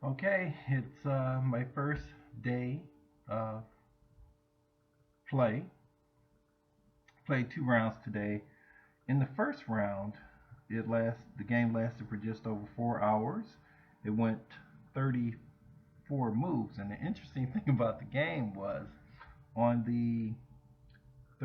Okay, it's my first day of play. Played 2 rounds today. In the first round, the game lasted for just over 4 hours. It went 34 moves, and the interesting thing about the game was on the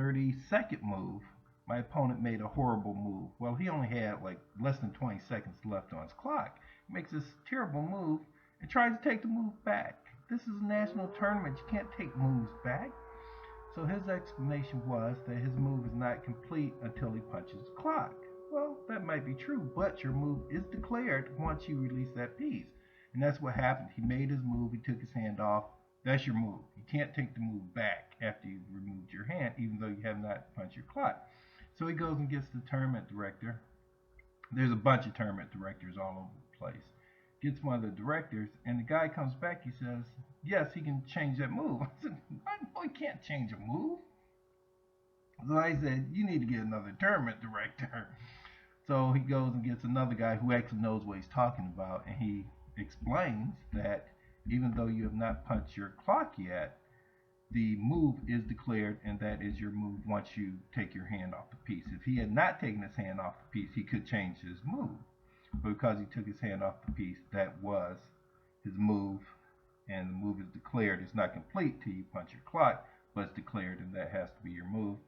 32nd move, my opponent made a horrible move. Well, he only had like less than 20 seconds left on his clock. He makes this terrible move and tries to take the move back. This is a national tournament. You can't take moves back. So his explanation was that his move is not complete until he punches the clock. Well, that might be true, but your move is declared once you release that piece. And that's what happened. He made his move, he took his hand off. That's your move. You can't take the move back after you've removed your hand, even though you have not punched your clock. So he goes and gets the tournament director. There's a bunch of tournament directors all over the place. Gets one of the directors, and the guy comes back. He says, "Yes, he can change that move." I said, "I know he can't change a move." So I said, "You need to get another tournament director." So he goes and gets another guy who actually knows what he's talking about, and he explains that even though you have not punched your clock yet, the move is declared, and that is your move once you take your hand off the piece. If he had not taken his hand off the piece, he could change his move. But because he took his hand off the piece, that was his move, and the move is declared. It's not complete till you punch your clock, but it's declared, and that has to be your move.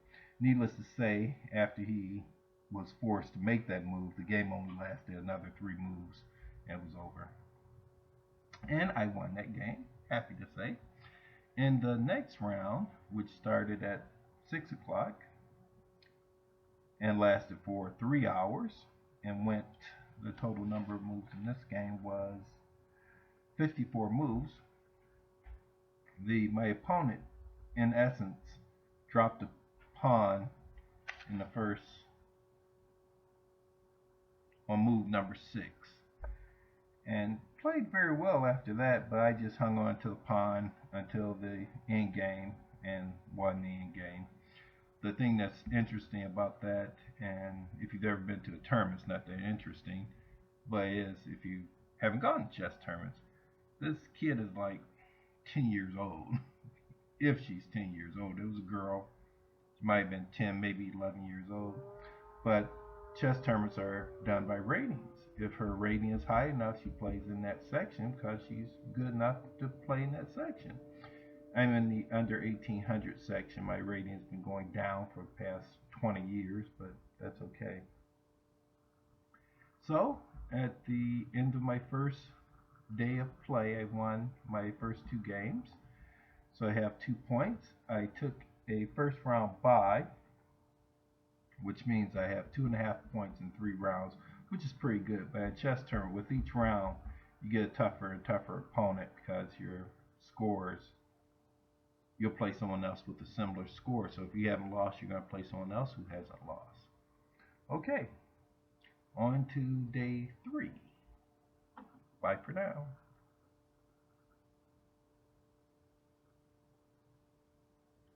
Needless to say, after he was forced to make that move, the game only lasted another 3 moves and was over. And I won that game, happy to say. In the next round, which started at 6 o'clock and lasted for 3 hours, and the total number of moves in this game was 54 moves. My opponent, in essence, dropped a pawn in the first, on move number 6, and played very well after that, but I just hung on to the pawn until the end game and won the end game. The thing that's interesting about that, and if you've ever been to a tournament, it's not that interesting, but is if you haven't gone to chess tournaments, this kid is like 10 years old. If she's 10 years old. It was a girl. She might have been 10, maybe 11 years old. But chess tournaments are done by ratings. If her rating is high enough, she plays in that section because she's good enough to play in that section. I'm in the under 1800 section. My rating has been going down for the past 20 years, but that's okay. So, at the end of my first day of play, I won my first 2 games. So I have 2 points. I took a first round bye, which means I have 2.5 points in 3 rounds, which is pretty good. But in chess tournament, with each round, you get a tougher and tougher opponent because your scores, you'll play someone else with a similar score. So if you haven't lost, you're going to play someone else who hasn't lost. Okay, on to day 3. Bye for now.